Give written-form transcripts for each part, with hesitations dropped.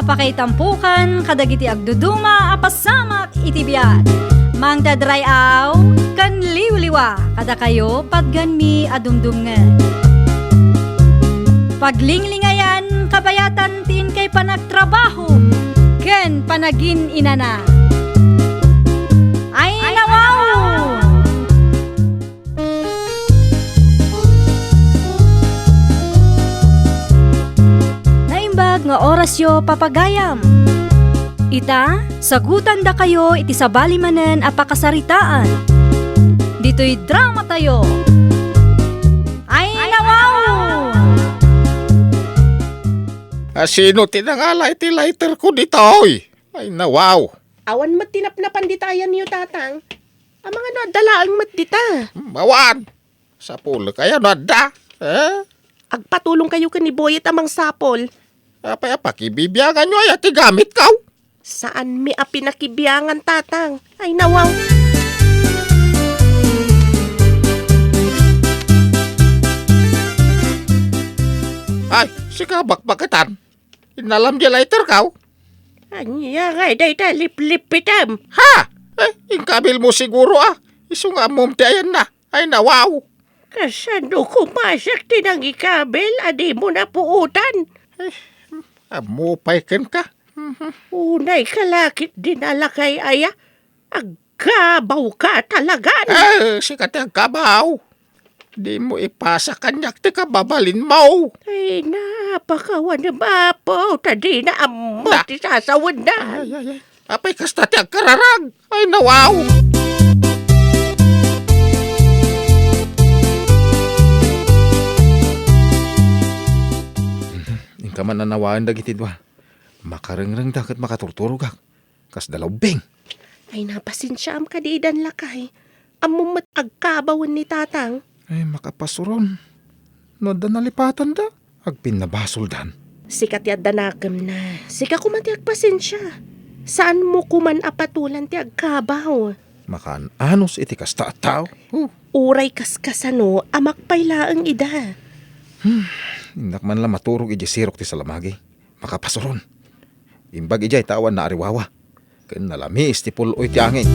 Apakaitampukan kadagiti agduduma apasamak iti biat. Mangdadrayaw kan liwliwa kada kayo patgan mi adumdumngen. Paglinglingayan kabayatan tin kay panagtrabaho ken panagin inana. Ay nawaw! Naimbag nga orasyo papagayam. Ita, sagutan da kayo iti sabali manen apakasaritaan. Dito'y drama tayo. Ay nawaw! Sino tinangala iti lighter ko ditoy? Ay nawaw. Awan mat tinapnapan ditayan niyo tatang. Ang mga nadalaang mat dita. Mawan. Sa pulo kaya nada. Agpatulong kayo ka ni Boyet amang sapol. Apay pakibibiyagan nyo ay ati gamit kaw. Saan mi api nakibiyangan tatang? Ay nawaw. Ay, sika bakbakitan. Inalam di lighter kaw. Anya nga day ta lip-lip pitam. Ha? Ingkabil mo siguro Isu nga mom ti ayan na. Ay nawaw. Kasano kumasak tinang ikabel, adi mo na puutan. Amupay ken ka. Unay kalakit dinala kay aya. Agkabaw ka talaga. Sikat ang kabaw. Di mo ipasa kanyak ti kababalin mo. Ay, napakawan na bapo. Tadi na amot ti sasawan na. Ay. Apay kasta ti ang kararag. Ay nawaw. Ingka man nanawaan dagiti dwa. Makarengreng dakat makaturturog kas dalaw beng. Ay, napasensya am kadidan lakay. Amumat agkabawan ni tatang. Ay makapasuron. No da nalipatan da. Agpinabasol dan. Sikat yad danagam na. Sika kuman ti agpasensya. Saan mo kuman apatulan ti agkabaw? Makaan anos iti kasta at tao. Uray kaskasano amakpaylaang ida. Indak man lang maturog iji sirok ti salamagi. Makapasuron. Imbag ijay tawan na ariwawa. Ken nalamis ti puloy ti angin.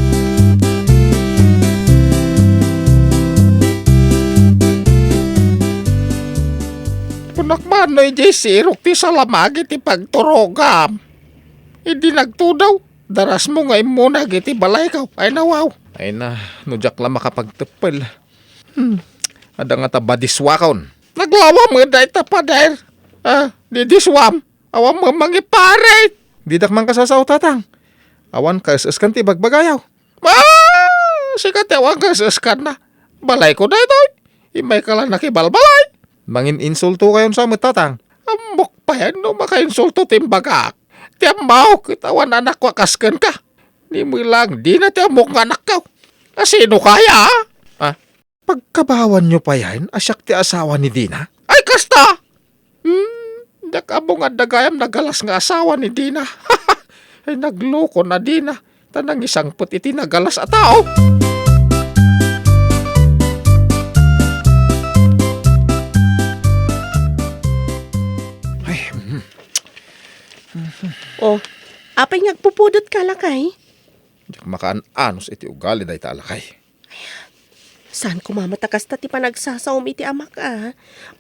Punakman na ijay sirok ti salamagi ti pagturogam. Hindi nagtudaw. Daras mo nga imuna giti balay ka. Ay nawaw. Ay na, nujak lang makapagtepel. Ada nga tabadiswakon. Naglawam nga dahi tapader. Didiswam. Awam nga mangiparet. Didak man kasasaw tatang. Awan kasaskan ti bagbagayaw. Sikat awan kasaskan na. Balay ko na ito. Imay ka lang nakibalbalay. Mangin insulto kayon sa tatang. Amok pa yan no maka-insulto timbagak. Tiamaw kitawan anak ko kaskan ka. Ni mo lang di na tiamok nga anak ka. Sino kaya Pagkabawan nyo pa yan, asyak ti asawa ni Dina? Ay kasta! Dakabong at dagayam nagalas nga asawa ni Dina. Ay nagloko na Dina. Tanang isang put iti nagalas a tao. Apay ngagpupudot ka lakay? Diyak makaan anos iti ugali day talakay. Saan kumamatakas ta ti panagsasaom iti amak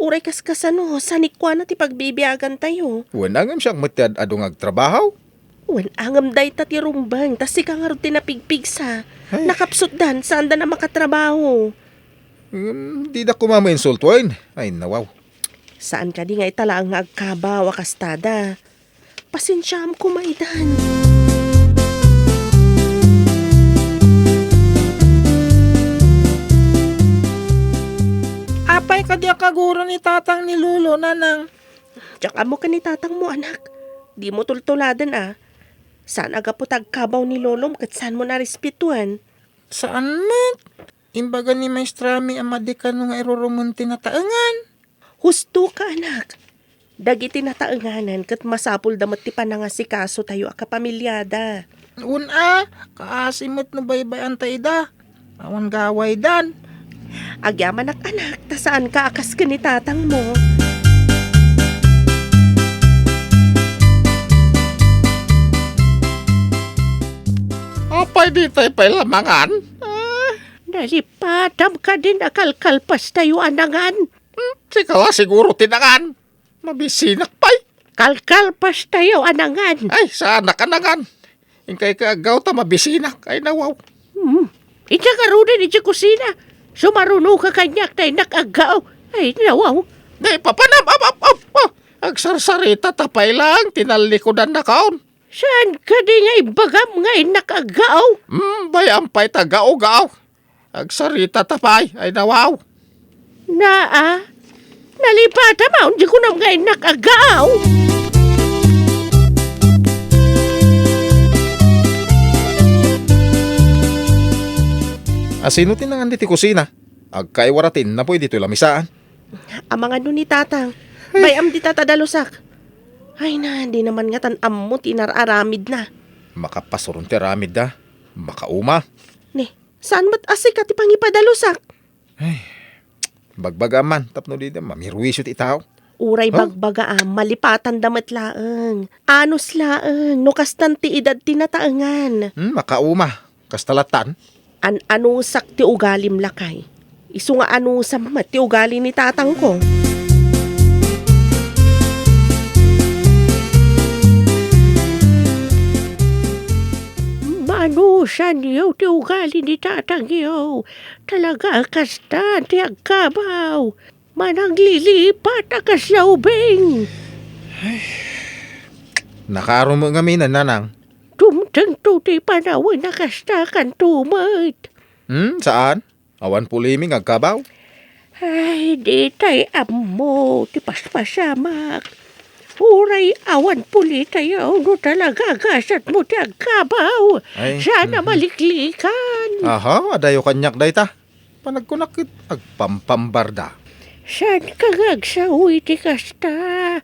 Uray kaskasano, sanikwa na ti pagbibiyagan tayo. Wanangam siyang matiad adong agtrabaho. Wan angam day ta ti rumbang, tas sika nga rin tinapigpigsa. Nakapsot dan, saan da na makatrabaho? Di na kumama-insultuin. Ay nawaw. Saan ka di nga itala ang agkabaw akastada? Pasensyam kumaidan. Apay ka di akaguro ni tatang ni Lolo, nanang. Tsaka mo ka ni tatang mo, anak. Di mo tultuladan Saan aga po tagkabaw ni Lolo kat saan mo narespetuan? Saan man? Imbaga ni Maestrami ang madikano nga irurumunti na taengan. Husto ka, anak. Dagiti na taenganan kat masapul damat ti panangasikaso tayo akapamilyada. Una, kaasimot no baybay ang taida. Awan gaway dan. Agyaman anak, ta saan ka akas ka ni tatang mo? Apay di tayo pailamangan. Nalipatam ka din akalkalpas tayo anangan. Sikala siguro tinangan. Mabisinak pa'y. Kalkalpas tayo anangan. Ay, sana kanangan. Ingkay kaagaw ta mabisinak. Ay nawaw. Ita karunin iti kusina. Sumaruno ka kanyak tayo nakagaw. Ay, nawaw. Di papanam. Agsarsarita tapay lang. Tinalikodan na kaon. Saan ka di nga ibagam nga nakagaw? Bayampay tagao-gaaw. Agsarita tapay. Ay nawaw. Nalipata mo, hindi ko na nga nakagaw. Asino tinangan diti kusina? Agkaiwaratin na po dito lamisaan. Ang mga nun ni tatang, bayam di tatadalusak. Ay na, di naman nga tan-am mo tinararamid na. Makapasurun ti ramid da. Makauma. Ni, saan mo't asik at ipangipadalusak? Bagbaga man. Tapno di da mamirwisyo ti tao. Uray bagbaga malipatan damat laeng. Anos laeng, no kastan ti edad tinataengan. Makauma. Kastalatan. Anusak ti ugalim lakay. Isu nga sa mama ti ugali ni tatang ko. Manusan yaw ti ugali ni tatang yaw. Talaga kasta ti agkabaw. Managlilipat akas yaubing. Nakaro mo nga minan, nanang. Tumtang ti panawin na kasta kan tumat. Saan? Awan puliming agkabaw. Ay, di tay amo, ti paspasamak. Uray awan puli tayo, no talaga gasat mo ti agkabaw. Ay, Sana maliklikan. Aha, adayo kanyak day ta. Panagkunakit agpampambarda. San kagagsawi ti kasta?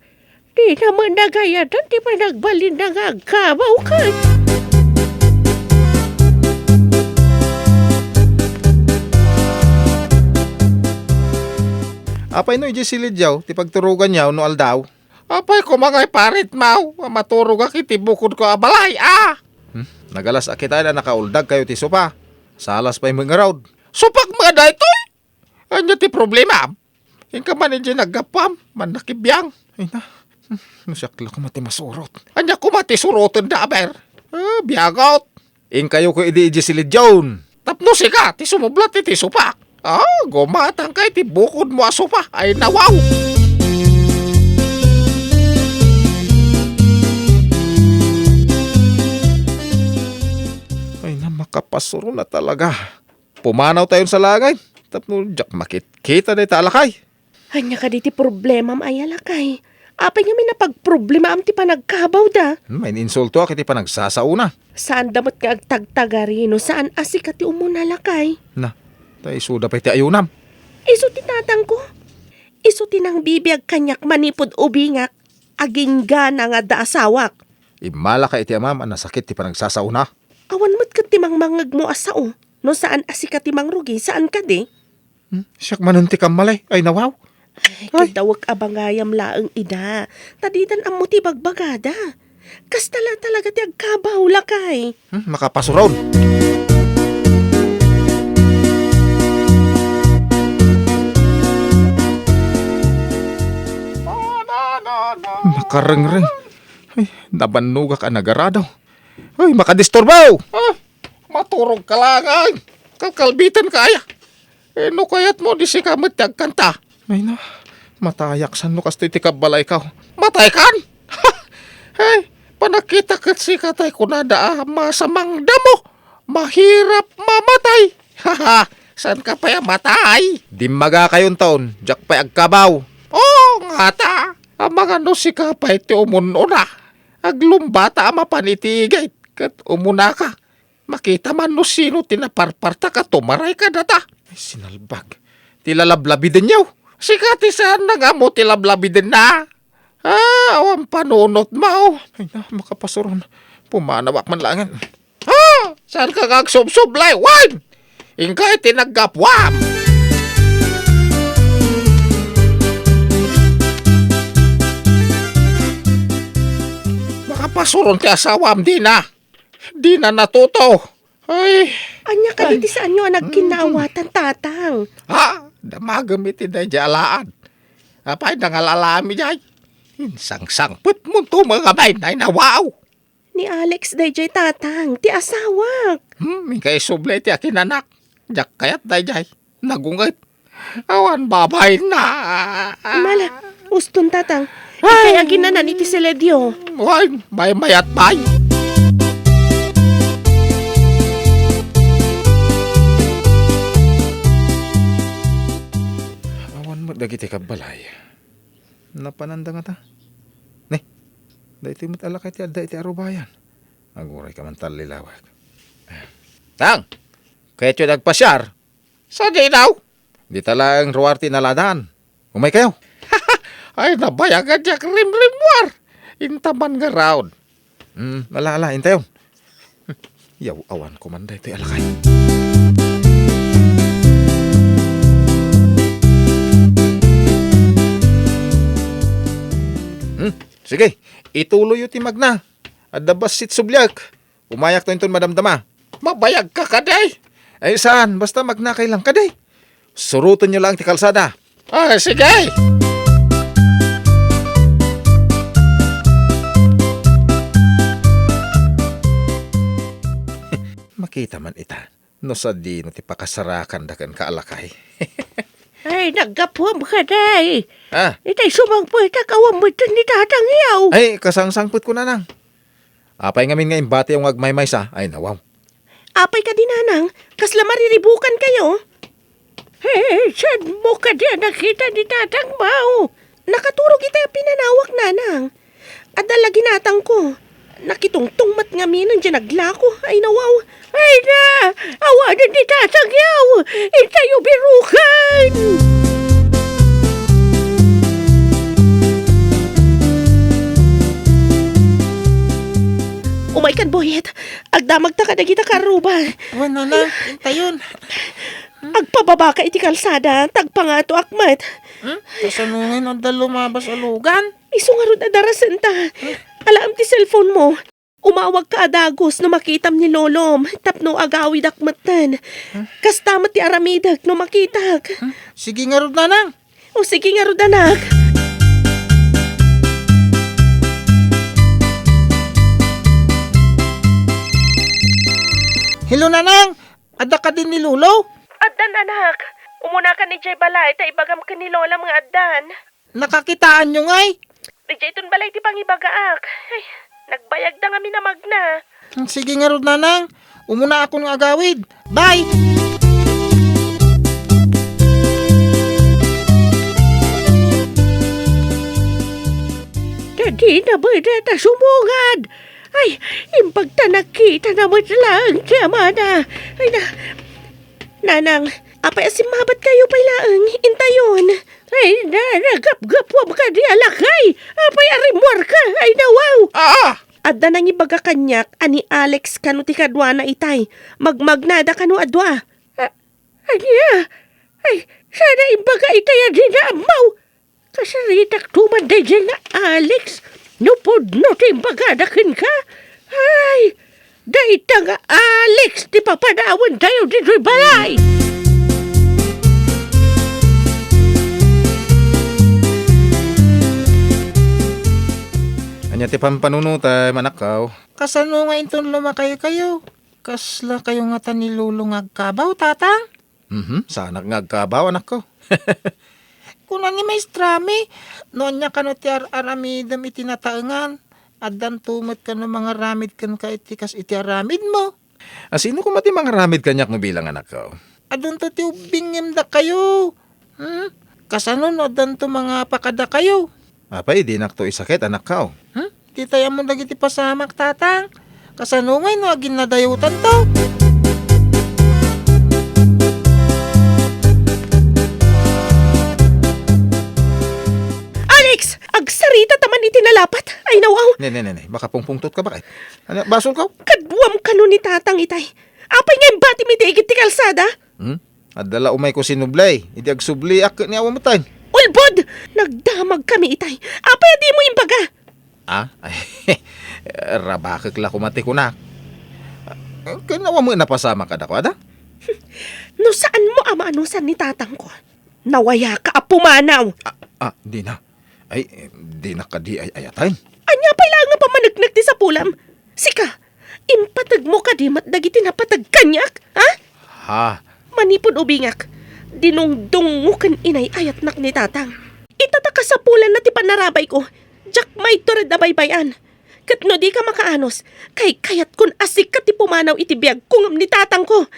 Di naman nagayatan ti panagbalin ng agkabaw ka. Apay no ijisilidyaw, ti pagturugan yaw no aldaw. Apay ko mga parit mau. Maturog akiti bukod ko abalay. Nagalas akita na nakauldag kayo ti sopa. Salas pa'y mga raod. Supak mga daytoy. Anya ti problema. Yung ka man hindi naggapam. Man nakibiyang. Ay na, nasyakla ko mati masurot. Anya ko mati surotin da aber. Biyagot. Ing kayo ko ijisilidyaw. Tapno sika. Ti sumublat ti supak. Gumatang kay ti bukod mo asupa. Ay nawaw. Ay na, makapasuro na talaga. Pumanaw tayo sa lagay. Tapno, jak makit-kita na italakay. Anya ka di ti problema ayalakay. Apay nga may napagproblema am ti panagkabaw da. May insulto akit pa nagsasauna. Saan damot ka agtagtagarino? Saan asik ti umunalakay? Na, tayo suda pa iti ayunam. Isu ti tatang ko. Isu ti nang bibiyag kanyak manipod ubingak. Aging gana nga da asawak. Imala ka iti amam, nasakit ti pa nagsasauna. Awan mo't ka timang mangag mo asao. No saan asik ka timang rugi? Saan ka di? Siyak manunti kang malay. Ay nawaw. Ay, kadawag abangayam laeng ida. Tadidan ang muti bagbagada. Kastala talaga ti agkabaw lakay. Makapasuron. Nakarengreng. Ay, nabanuga ka nagaradaw. Ay, makadisturbaw. Maturog ka lang ay. Kakalbitan kaya. No kayat mo di si kamit kanta. Ay na, matayak san no kastoy ti kabalay ka. Matay kan? Hey, panakita kat si katay kunada masamang damo. Mahirap mamatay. Haha, saan ka pa matay? Dimaga kayon taon, jak pa agkabaw. Ngata. Ang mga no si kapay ti umununa. Aglumbata ama panitigay. Kat umuna ka. Makita man no sino tinaparparta ka tumaray ka data. Ay, sinalbag. Tilalablabi din yaw. Sikati saan na nga mo tilablabi din na. Awang panunot mo. Ay na, makapasuron. Pumanawak man langan. Saan ka kagsubsublay? Wan! Ingkay tinaggapwam. Makapasuron ti asawam di na. Di na natuto. Ay, Anya ka diti saan nyo ang nagkinawatan, tatang. ha? Damagamit na jalaan. Apay nangalalami jay. Sang-sangput mo to mga bay na nawaw. Ni Alex dayjay, tatang, ti asawak. Kay sublay ti akin anak. Jak kayat dayjay. Nagungit. Awan babay na. Mala, uston, tatang. Ikay aginanan iti Seledyo. Ay, may mayat bay. Awan mo dagiti kabalay. Napananda nga ta. Ne, da iti mo't alakay ti adda iti arubayan. Aguray ka man talilawag. Tang, kaya tiyo nagpasyar. Sa di daw? Di talang ruwarti naladaan. Umay kayo. Ay, nabayagan jak rim-rimwar. Intaman nga raon. Malala, intayo. Yaw, awan ko man da iti alakay. Sige, ituloy iti magna. Adabas sit sublyak. Umayak to inton madamdama. Mabayag ka kaday. Ay saan, basta magnakay lang kaday. Surutan nyo lang ti kalsada. Ay, sige. Makita man ita. No sa di no ti pakasarakan da kan kaalakay. Ay, naggapuam ka, day. Ah, Itay sumangpo, itakawam mo ito ni tatang yaw. ay kasangsangput ko na nang. Apay ngamin nga imbati yung agmaymay sa. Ay nawaw. Apay ka dinanang, kasla mariribukan kayo. Hey, saan mo ka diyan nakita ni tatang Mau? Nakaturog kita pinanawak, nanang. At dalagi natang ko. Nakitungtong mat nga minan dyan naglako. Ay nawaw. Ay na! Awanan ni tatang yaw! Itayo birukan! Umay kan boyet. Agdamag ta kada kita karuba. Awan nanang, intayon. Agpababa ka iti kalsada. Tagpangato akmat. Kasanungin o da lumabas alugan. Isungarod na darasan ta. Alam ti cellphone mo. Umawag ka adagos no makitam ni Lolom. Tapno agawid akmatan. Kastamat ti aramidag no makitak. Sige nga rod nanang. O sige nga rod anak. Hello nanang, ada ka din ni Lulo? Addan anak. Umuna ka ni Jay Balay. Ta ibagam ka ni Lola mga addan. Nakakitaan nyo ngay. Di Jay ton balay ti pangibagaak. Ay, nagbayag na nga minamagna. Sige nga rod nanang, umuna ako ng agawid. Bye! Dadi na ba data sumugad? Ay, impag ta nakita na mo lang, Tiamana. Ay na, nanang, apay asim mabat kayo pailaang, intayon. Ay na, nagap-gapwam ka di alakay. Apay arimwar ka, ay nawaw. Ah! Adda nang ibaga kanyak, ani Alex kanu ti kadwa na itay. Magmagnada kanu adwa. Anya, ay, sana ibaga itay adin na amaw. Kasaritak tumanday dyan na Alex. Nupod no ti bagadakin ka. Ay, daita nga Alex, ti papadawan tayo dito'y balay. Anya ti pampanunutay manakaw. Kasano nga inton lumakay kayo? Kasla kayo nga ta ni Lulo nga agkabaw, tatang? Sana nga agkabaw anak ko. Kunan ni Maestrami, noon niya kano ti aramidam iti nataengan. Addan tumet ka no mga ramid kan ka iti kas iti aramid mo. Sino ko mati mga ramid kanyak no bilang anak ko? Adun to ti ubingem da kayo. Kasano no addan to mga pakada kayo. Apay, di nak to isakit anak ko. Di tayo mo dagiti pasamak, tatang. Kasano ngay no agin nadayutan to. Alex, agsarita taman itinalapat. Ay nawaw, Ne, baka pungpungtot ka ba kay? Ano, basol ka? kadbuam kanu ni tatang itay. Apay nga yung bati mi digit ti kalsada. Adala umay ko sinublay. Hindi agsubli ak ni awa mo tayo. Ulbod! Nagdamag kami itay. Apay di mo imbaga. Ay, rabakak la kumati ko na. Kaya nawa mo napasama ka dako, ada? No saan mo amaanusan ni tatang ko? Nawaya ka apumanaw. Di na. Ay, di na ka di ay ayatayin. Anya pa ilangan pa managnak ti sa pulam. Sika, impatag mo ka di matdagiti napatag kanyak, ha? Ha? Manipod ubingak. Dinungdung mo kan inay ayat nak ni tatang. Itataka sa pulan na ti panarabay ko. Jak may turad na baybayan. Kat no di ka makaanos, kay kayat kun asik ka ti pumanaw iti biyag kungam ni tatang ko.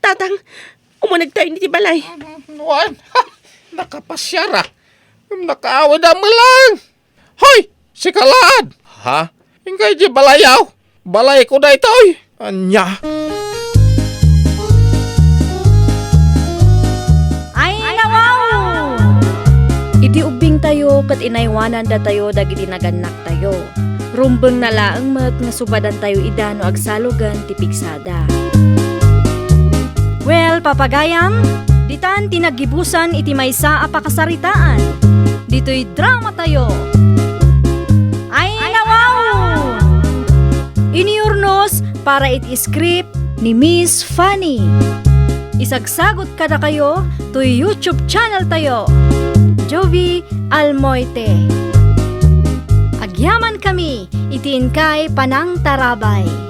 Tatang, umunag tayo ni ti balay. Wan, nakapasyara. Nakaawad ang malang. Hoy, si Kalad. Ha? Ingkay di balayaw. Balay ko na ito'y. Anya? Ay nawaw! Iti ubing tayo kat inaywanan da tayo dagiti naganak tayo. Rumbeng na laang mat nga subadan tayo idano agsalugan ti pigsada. Well, papagayam, ditan tinagibusan iti maysa a pakasaritaan. Dito'y drama tayo. Ay nawaw! Iniurnos para iti script ni Miss Fanny. Isagsagot kada kayo to YouTube channel tayo. Jovi Almoite. Agyaman kami, itiin kay Panang Tarabay.